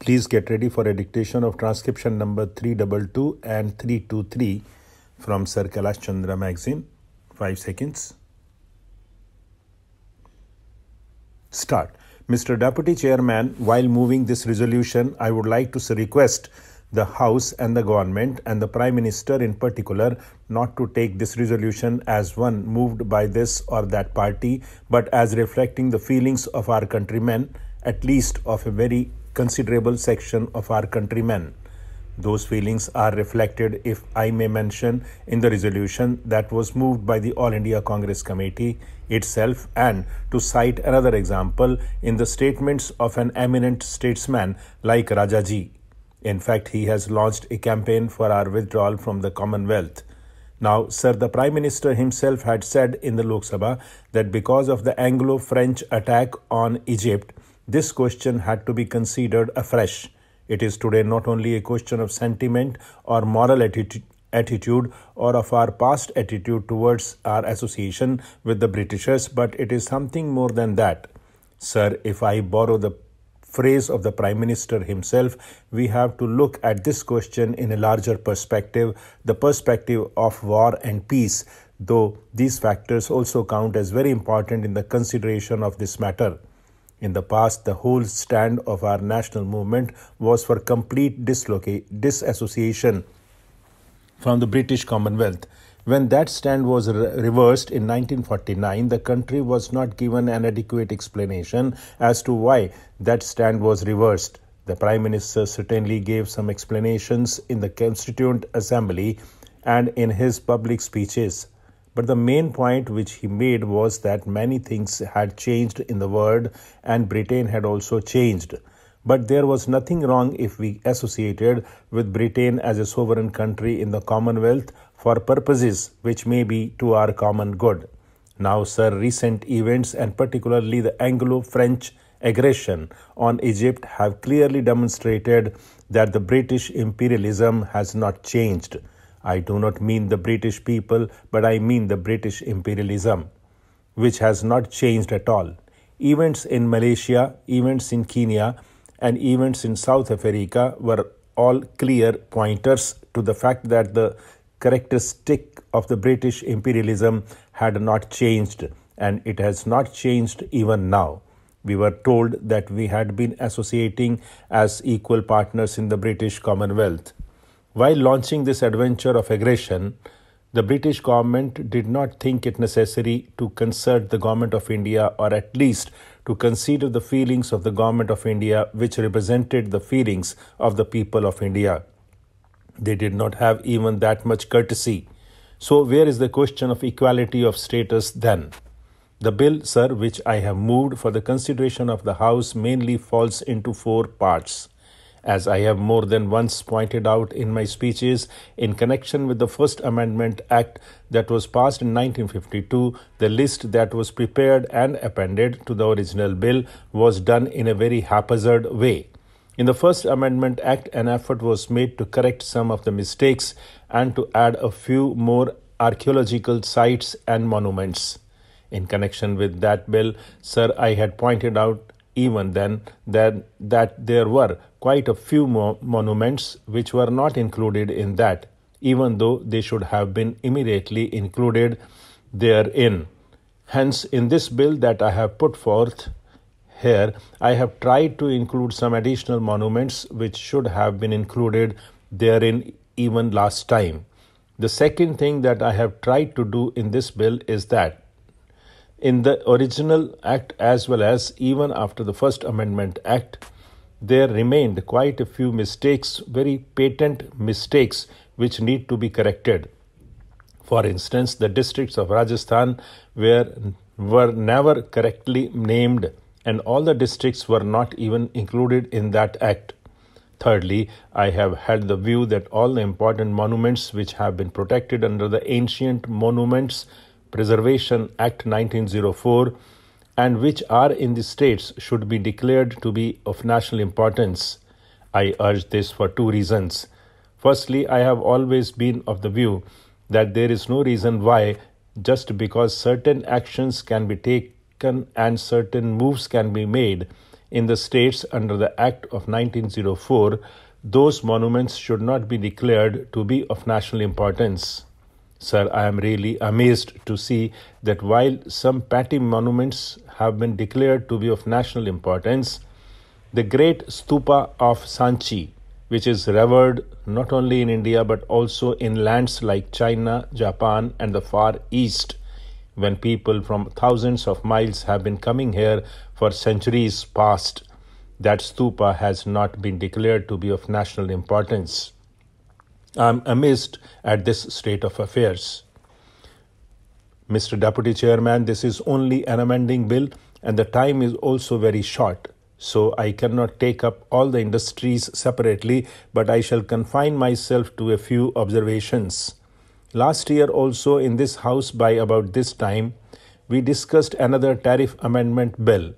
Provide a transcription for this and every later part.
Please get ready for a dictation of transcription number 322 and 323 from Sir Kailash Chandra magazine. 5 seconds. Start. Mr. Deputy Chairman, while moving this resolution, I would like to request the House and the Government and the Prime Minister in particular not to take this resolution as one moved by this or that party, but as reflecting the feelings of our countrymen, at least of a very considerable section of our countrymen. Those feelings are reflected, if I may mention, in the resolution that was moved by the All India Congress Committee itself, and to cite another example in the statements of an eminent statesman like Rajaji. In fact, he has launched a campaign for our withdrawal from the Commonwealth. Now, Sir, the Prime Minister himself had said in the Lok Sabha that because of the Anglo-French attack on Egypt, this question had to be considered afresh. It is today not only a question of sentiment or moral attitude or of our past attitude towards our association with the Britishers, but it is something more than that. Sir, if I borrow the phrase of the Prime Minister himself, we have to look at this question in a larger perspective, the perspective of war and peace, though these factors also count as very important in the consideration of this matter. In the past, the whole stand of our national movement was for complete disassociation from the British Commonwealth. When that stand was reversed in 1949, the country was not given an adequate explanation as to why that stand was reversed. The Prime Minister certainly gave some explanations in the Constituent Assembly and in his public speeches. But the main point which he made was that many things had changed in the world and Britain had also changed. But there was nothing wrong if we associated with Britain as a sovereign country in the Commonwealth for purposes which may be to our common good. Now, sir, recent events and particularly the Anglo-French aggression on Egypt have clearly demonstrated that the British imperialism has not changed. I do not mean the British people, but I mean the British imperialism, which has not changed at all. Events in Malaysia, events in Kenya, and events in South Africa were all clear pointers to the fact that the characteristic of the British imperialism had not changed, and it has not changed even now. We were told that we had been associating as equal partners in the British Commonwealth. While launching this adventure of aggression, the British government did not think it necessary to consult the Government of India, or at least to consider the feelings of the Government of India, which represented the feelings of the people of India. They did not have even that much courtesy. So where is the question of equality of status then? The bill, sir, which I have moved for the consideration of the House mainly falls into 4 parts. As I have more than once pointed out in my speeches, in connection with the First Amendment Act that was passed in 1952, the list that was prepared and appended to the original bill was done in a very haphazard way. In the First Amendment Act, an effort was made to correct some of the mistakes and to add a few more archaeological sites and monuments. In connection with that bill, sir, I had pointed out even then that there were quite a few monuments which were not included in that, even though they should have been immediately included therein. Hence, in this bill that I have put forth here, I have tried to include some additional monuments which should have been included therein even last time. The second thing that I have tried to do in this bill is that in the original act as well as even after the First Amendment Act, there remained quite a few mistakes, very patent mistakes, which need to be corrected. For instance, the districts of Rajasthan were never correctly named, and all the districts were not even included in that act. Thirdly, I have held the view that all the important monuments which have been protected under the Ancient Monuments Preservation Act 1904 and which are in the states should be declared to be of national importance. I urge this for 2 reasons. Firstly, I have always been of the view that there is no reason why, just because certain actions can be taken and certain moves can be made in the states under the Act of 1904, those monuments should not be declared to be of national importance. Sir, I am really amazed to see that while some petty monuments have been declared to be of national importance, the great stupa of Sanchi, which is revered not only in India but also in lands like China, Japan, and the Far East, when people from thousands of miles have been coming here for centuries past, that stupa has not been declared to be of national importance. I am amazed at this state of affairs. Mr. Deputy Chairman, this is only an amending bill and the time is also very short. So I cannot take up all the industries separately, but I shall confine myself to a few observations. Last year also in this House by about this time, we discussed another tariff amendment bill.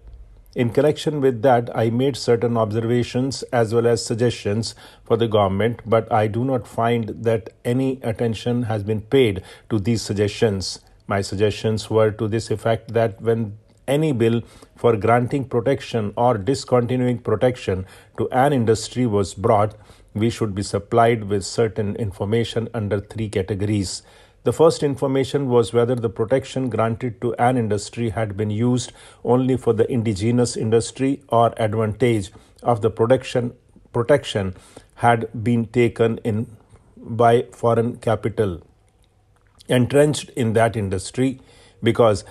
In connection with that, I made certain observations as well as suggestions for the government, but I do not find that any attention has been paid to these suggestions. My suggestions were to this effect that when any bill for granting protection or discontinuing protection to an industry was brought, we should be supplied with certain information under three categories. The first information was whether the protection granted to an industry had been used only for the indigenous industry or advantage of the protection had been taken in by foreign capital entrenched in that industry, because,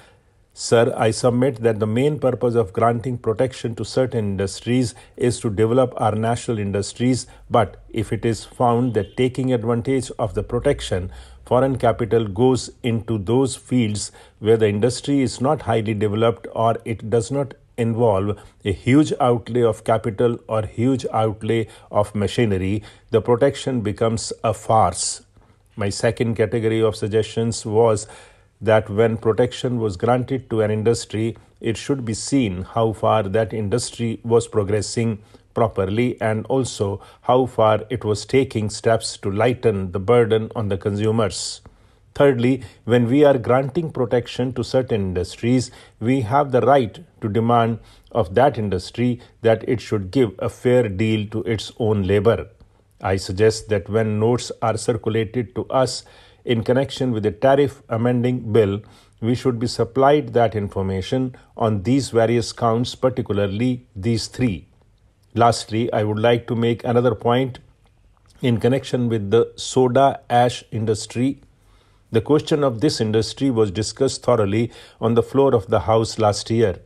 sir, I submit that the main purpose of granting protection to certain industries is to develop our national industries, but if it is found that taking advantage of the protection, foreign capital goes into those fields where the industry is not highly developed or it does not involve a huge outlay of capital or huge outlay of machinery, the protection becomes a farce. My second category of suggestions was that when protection was granted to an industry, it should be seen how far that industry was progressing properly and also how far it was taking steps to lighten the burden on the consumers. Thirdly, when we are granting protection to certain industries, we have the right to demand of that industry that it should give a fair deal to its own labor. I suggest that when notes are circulated to us in connection with the tariff amending bill, we should be supplied that information on these various counts, particularly these three. Lastly, I would like to make another point in connection with the soda ash industry. The question of this industry was discussed thoroughly on the floor of the House last year.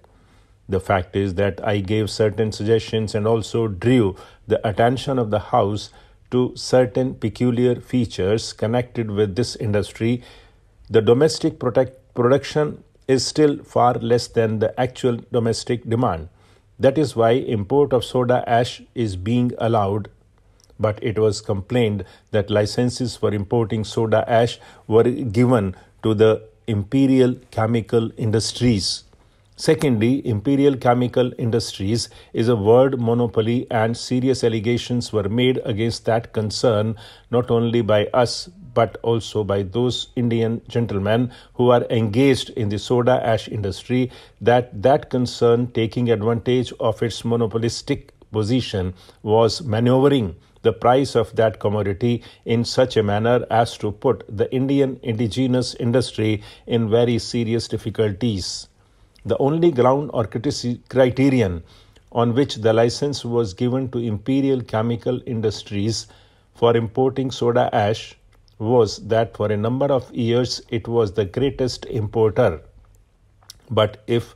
The fact is that I gave certain suggestions and also drew the attention of the House to certain peculiar features connected with this industry. The domestic production is still far less than the actual domestic demand. That is why import of soda ash is being allowed, but it was complained that licenses for importing soda ash were given to the Imperial Chemical Industries. Secondly, Imperial Chemical Industries is a word monopoly and serious allegations were made against that concern not only by us but also by those Indian gentlemen who are engaged in the soda ash industry, that concern, taking advantage of its monopolistic position, was maneuvering the price of that commodity in such a manner as to put the Indian indigenous industry in very serious difficulties. The only ground or criterion on which the license was given to Imperial Chemical Industries for importing soda ash was that for a number of years it was the greatest importer. But if,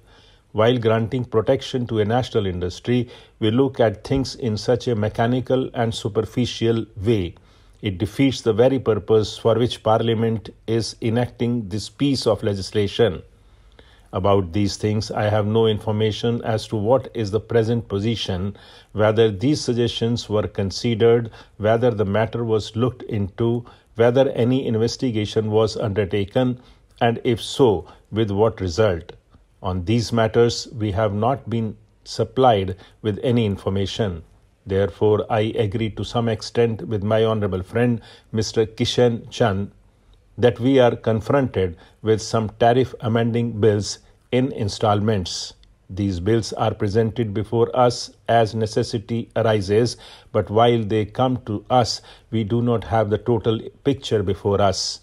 while granting protection to a national industry, we look at things in such a mechanical and superficial way, it defeats the very purpose for which Parliament is enacting this piece of legislation. About these things, I have no information as to what is the present position, whether these suggestions were considered, whether the matter was looked into, whether any investigation was undertaken, and if so, with what result. On these matters, we have not been supplied with any information. Therefore, I agree to some extent with my honorable friend, Mr. Kishan Chand, that we are confronted with some tariff amending bills in installments. These bills are presented before us as necessity arises, but while they come to us, we do not have the total picture before us.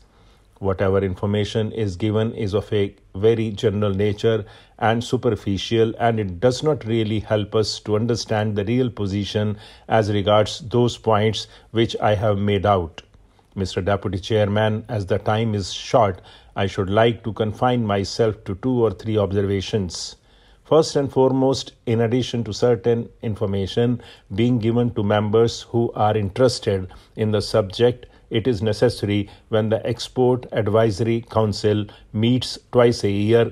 Whatever information is given is of a very general nature and superficial, and it does not really help us to understand the real position as regards those points which I have made out. Mr. Deputy Chairman, as the time is short, I should like to confine myself to 2 or 3 observations. First and foremost, in addition to certain information being given to members who are interested in the subject, it is necessary when the Export Advisory Council meets twice a year,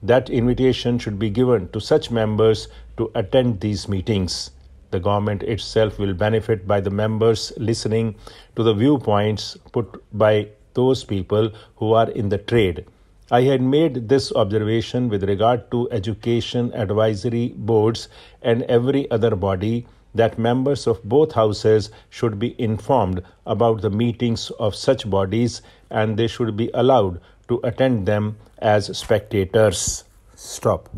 that invitation should be given to such members to attend these meetings. The government itself will benefit by the members listening to the viewpoints put by those people who are in the trade. I had made this observation with regard to education advisory boards and every other body, that members of both houses should be informed about the meetings of such bodies and they should be allowed to attend them as spectators. Stop.